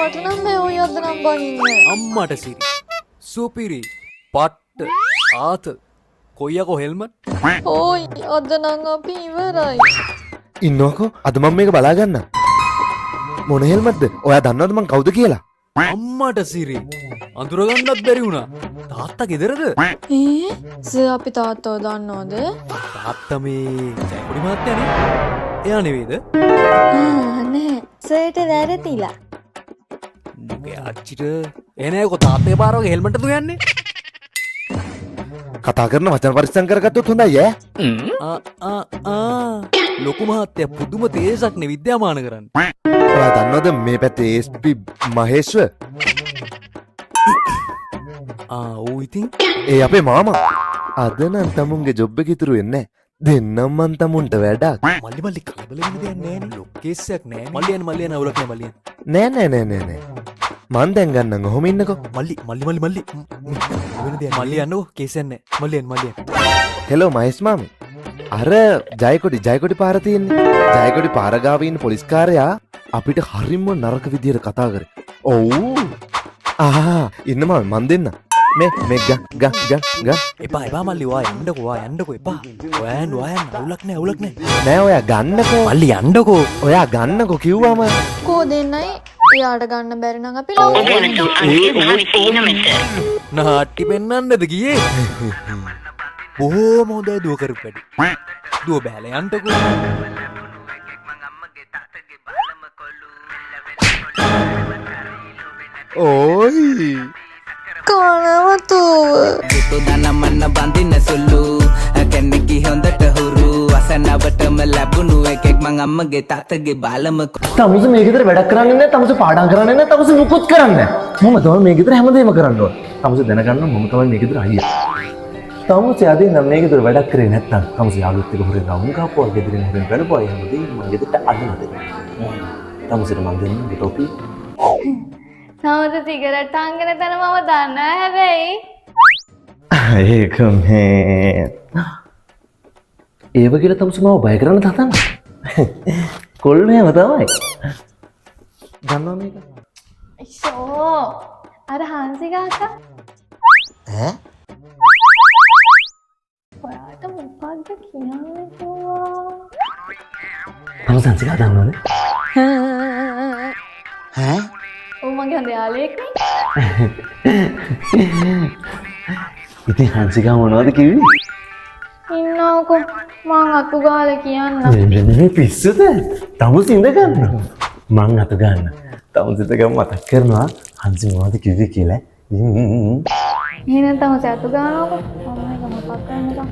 මට නම් බෑ ඔය අද නම් බනින්න. අම්මට සිරි සුපිරි පට්ට ආත කොයියකෝ හෙල්මට් ඕයි අද නම් අපි ඉවරයි. ඉන්නකෝ අද මම මේක බලා ගන්න. මොන හෙල්මත්ද? ඔයා දන්නවද මං කවුද කියලා? අම්මට සිරි අඳුරගන්නත් බැරි වුණා. තාත්තා ගෙදරද? අපි තාත්තව දන්නවද? තාත්තා මේ ජයකොඩි මහත්තයානේ. එයා නෙවෙයිද? නෑ සර්ට වැරදිලා. මුගේ අච්චිට එනේකො තාත්තේ පාර වගේ හෙල්මට් එක දුයන්නේ. කතා කරන වචන පරිස්සම් කරගත්තොත් හොඳයි ලොකු මහත්තයා පුදුම තේසක්නේ විද්‍යාමාන කරන්නේ. ඔයා දන්නවද මේ පැත්තේ SP මහේශ්ව? ඌ ඉතින් ඒ අපේ මාමා. අද නම් තමුන්ගේ ජොබ් එක ඉතුරු වෙන්නේ නැහැ. දෙන්නම් මන් තමුන්ට වැඩක්. මල්ලි කලබල වෙන්න දෙයක් නෑනේ. ලොකේසයක් නෑනේ. මල්ලියන් අවුලක් නෑ මල්ලියන්. නෑ. මන් දැන් ගන්නම් ඔහොම ඉන්නකෝ. මල්ලි වෙන දෙයක්. මල්ලි යන්නකෝ කේසයක් නෑ. මල්ලියන්. හෙලෝ මහේෂ් මාමි. අර ජයකොඩි පාර තියෙන්නේ. ජයකොඩි පාර ගාව ඉන්න පොලිස් කාරයා අපිට හරිම නරක විදියට කතා කරේ. ඔව්. ඉන්න මන් දෙන්න. මේ ග එපා මල්ලි වා යන්නකෝ එපා. ඔයන් අවුලක් නෑ. නෑ ඔයා ගන්නකෝ. මල්ලි යන්නකෝ. ඔයා ගන්නකෝ කිව්වම. කෝ දෙන්නයි එයාට ගන්න බැරි නම් අපි නාට්ටි පෙන්නන්නද ගියේ? බොහෝම හොඳයි දුව කරපු වැඩි. දුව බෑලා යන්නකෝ. ඕයි කනවතුව දනමන්න බඳින්න සුල්ලු කැන්නෙකි හොඳට හුරු අසනවටම ලැබුණු එකෙක් මං අම්මගේ තාත්තගේ බාලම තමුස මේ ගෙදර වැඩක් කරන්නේ නැහැ. තමුස පාඩම් කරන්නේ නැහැ. තමුස මුකුත් කරන්නේ නැහැ. මම තමයි මේ ගෙදර හැමදේම කරන්න ඕන. තමුස දැනගන්න මම තමයි මේ ගෙදර අයියා. තමුස යදී නම් මේ ගෙදර වැඩක් කරේ නැත්නම් තමුස යාළුවොත් එක්ක හොරෙන් ගමු කාපුවා ගෙදරින් හොරෙන් බලපුවා යනදී මම ගෙදරට අදිනද. තමුසට මම දෙන්නේ ටොපි. නවද සිගරට් අංගන තැන මම දන්නා හැබැයි. ඒක මේ ඒව කියලා තමුස මාව බය කරන්න තතන. කොල්ලේම තමයි. දන්නවා මේක? ෂෝ අර හංසික අක්කා. ඔයාට මොකක්ද කියන්නේ කිව්වා? තමුස හංසිකා දන්නවද? ඔව් මගේ හොඳ යාළුවෙක් නේ. ඉතින් හංසිකා මොනවද කිව්වේ? ඉන්නවකෝ මං අතු ගාලා කියන්න. මේ පිස්සුද? තමුස ඉඳ ගන්න. මං අත ගන්න. තමුසට ගම මතක් කරනවා හංසි මොනවද කිව්වේ කියලා. එහෙනම් තමුස අතු ගන්නවකෝ. මම ඒක මතක් කරන්නකම්.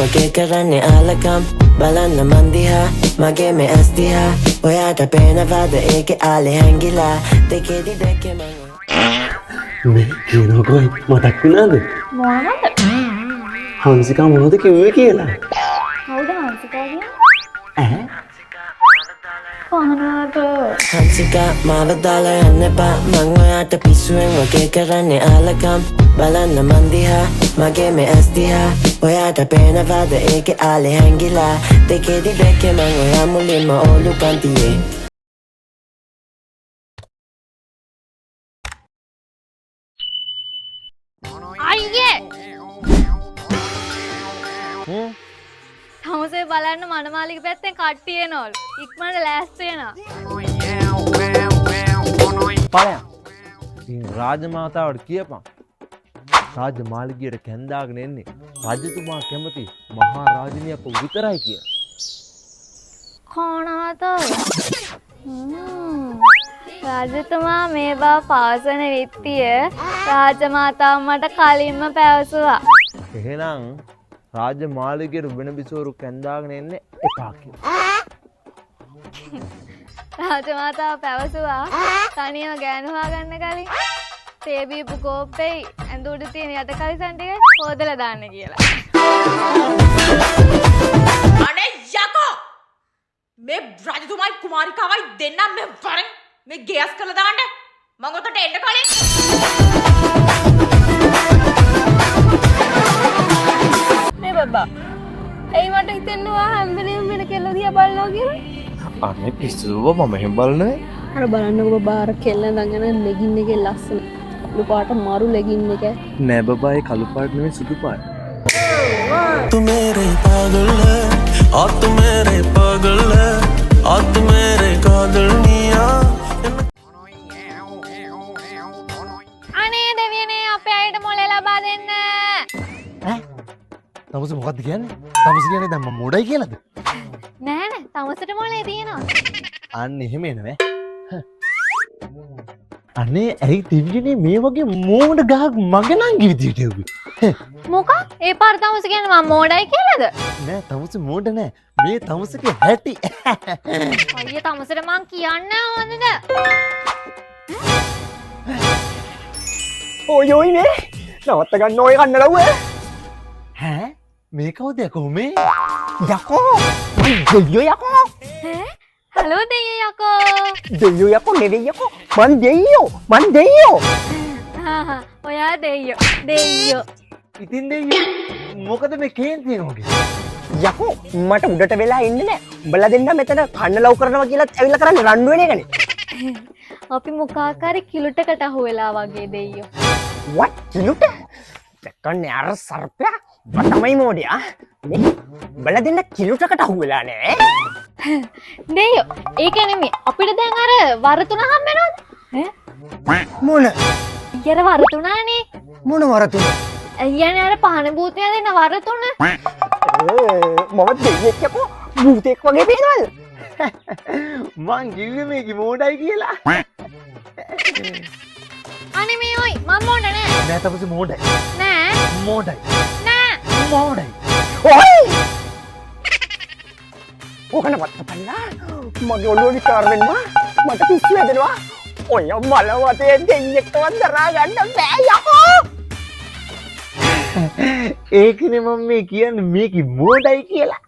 වගේ කරන්නේ ආලකම් බලන්න මන්දිහා මගේ මේ ඇස් දිහා ඔයාට පේනවාද ඒකේ ආලේ හැංගිලා දෙකේදි දෙකේ මං මේ කියනකොයි මතක් වුණාද? මොනවද? හංසිකා මොනවද කිව්වේ කියලා? කවුද හංසිකා කියන්නේ? කහනාට හංසිකා මාව දාලා යන්න එපා මං ඔයාට පිස්සුවෙන් වගේ කරන්නේ ආලකම් බලන්න මන්දිහා මගේ මේ ඇස් දිහා ඔයාට පේනවාද ඒකේ ආලේ හැංගිලා දෙකේදි දෙකේ මං ඔයා මුලින්ම ඕලු පන්තියේ අයියේ තමුසේ බලන්න මනමාලික පැත්තෙන් කට්ටිය එනවලු. ඉක්මනට ලෑස්ති වෙනවා. පලයන් ඉතින් රාජමාතාවට කියපන් රාජමාලිගයට කැන්දාගෙන එන්නේ රජතුමා කැමති මහා රාජිනියක විතරයි කියලා. කොහොනවද? රජතුමා මේ බව පවසන විත්තිය රාජමාතාව මට කලින්ම පැවසුවා. එහෙනම් රාජමාලිගයට වෙන බිසෝරු කැන්දාගෙන එන්නේ එපා කියලා. රාජමාතාව පැවසුවා තනියම ගෑනු හොයාගන්න කලින් තේ බීපු කෝප්පෙයි ඇඳුඩ තියෙන යට කලිසම් ටික හොදලා දාන්න කියලා. අනේ යකෝ මේ රජතුමායි කුමාරිකාවයි දෙන්නම් මේ වරෙන් මේ ගෑස් කරලා දාන්න මම ඔතට එන්න කලින් මේ බබා එයි මට හිතෙනවා හැම වෙලේම වෙන කෙල්ල දිහා බලනවා කියලා. අනේ පිස්සුව මම එහෙම බලන්නේ. අර බලන්නකො බාර කෙල්ල දඟන ලෙගින් එකේ ලස්සන කළු පාට මරු ලෙගින් එක නෑ බබායි කළු පාට නෙවෙයි සුදු පාට. तू मेरे पागल है और तू मेरे पागल है और तू मेरे कागल निया අනේ දෙවියනේ අපේ අයට මොලේ ලබා දෙන්න. තමුස මොකක්ද කියන්නේ? තමුස කියන්නේ දැන් මම මොඩයි කියලාද? නෑ නෑ තමසට මොලේ තියෙනවා. අන්න එහෙම එනවേ. අනේ ඇයි දෙවියනේ මේ වගේ මෝඩ ගහක් මගේ නංගි විදියට එව්වේ? මොකක්? ඒ පාර තමස කියන්නේ මම මෝඩයි කියලාද? නෑ තමුස මෝඩ නෑ. මේ තමුසගේ හැටි. අයියේ තමසට මං කියන්න ඕනද? ඔය ඔයි මේ නවත්ත ගන්න ඔය කන්නලව්ව ඈ මේ කවුද යකෝ මේ? යකෝ දෙයියෝ යකෝ ඈ හලෝ දෙයියෝ යකෝ. දෙයියෝ යකෝ නෙවෙයි යකෝ මං දෙයියෝ හා ඔයා දෙයියෝ. ඉතින් දෙයියෝ මොකද මේ කේන්තිය නෝගේ? යකෝ මට උඩට වෙලා ඉන්න නෑ උඹලා දෙන්න මෙතන කන්න ලව් කරනවා කියලා ඇවිල්ලා කරන්නේ රණ්ඩු වෙන එකනේ. අපි මොකාකාරි කිලුටකට අහුවෙලා වගේ දෙයියෝ. what කිලුට දැක්කන්නේ අර සර්පයා වතමයි මෝඩයා මේ උඹලා දෙන්න කිලුටකට අහුවෙලා නෑ. දෙයියෝ ඒක නෙමෙයි අපිට දැන් අර වරතුන හම් වෙනවද? මොන ඊයර වරතුනානේ. මොන වරතුන? අයියනේ අර පහන භූතය දෙන වරතුන. මම දෙයියෙක් යකෝ භූතෙක් වගේ පේනවද? මං කිව්වේ මේකේ මෝඩයි කියලා. අනේ මේ ඔයි මම මොඩ නෑ. නෑ තමුස මෝඩයි. නෑ මෝඩයි. නෑ මෝඩයි. ඔයි ඕකන වත්තපල්ලා මගේ ඔළුව විකාර වෙනවා මට පිස්සු හැදෙනවා ඔය මල වතේ දෙයියෙක්වත් දරා ගන්න බෑ යකෝ. ඒකනේ මම මේ කියන්නේ මේකේ මෝඩයි කියලා.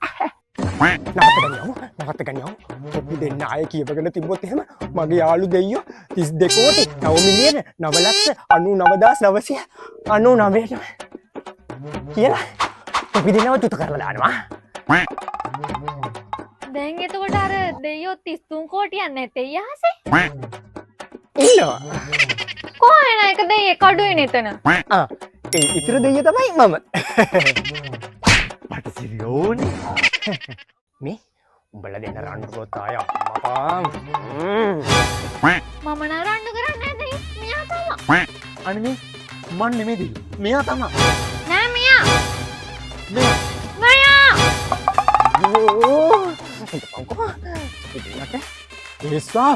නවත්ත ගනියෝ තොපි දෙන්න ආය කියවගෙන තිබ්බොත් එහෙම මගේ යාළු දෙයියෝ 32 කෝටි 9 මිලියන 9,99,999 කියලා තොපි දෙන්නව චුත කරලා දානවා. දැන් එතකොට අර දෙයියෝ 33 කෝටියක් නැතේ යහසේ. ඉන්නවා කොහේන එක දෙයියෙක් අඩුයි නේතන. ඒ ඉතුරු දෙයිය තමයි මම. මට සිරියෝනේ. මේ උඹලා දෙන්න රණ්ඩුවත් ආය අම්මපා. මම නරන්න කරන්නේ නැහැ මෙයා තමයි. අනේ මන් නෙමෙයි දෙයියෝ. මෙයා තමයි. නෑ මෙයා. මෙයා. මෙයා. ඕ හිටපන්කෝ. ඉතින්කට ඒස්වා.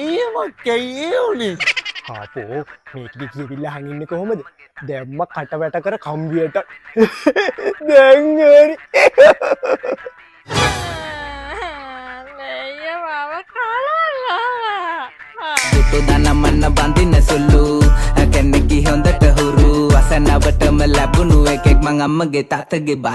ඒම කැයියෝනේ. ආපෝ මේකද කියවිල්ලා හංගින්නේ කොහොමද? දැම්ම කට වැට කර කම්බියට. දැන් හරි. දෙයියෝ මාව කාලා. පුතු දනමන්න බඳින සුළු කැන්නකි හොඳට හුරු අසනවටම ලැබුණු එකෙක් මං අම්මගේ තාත්තගේ බාල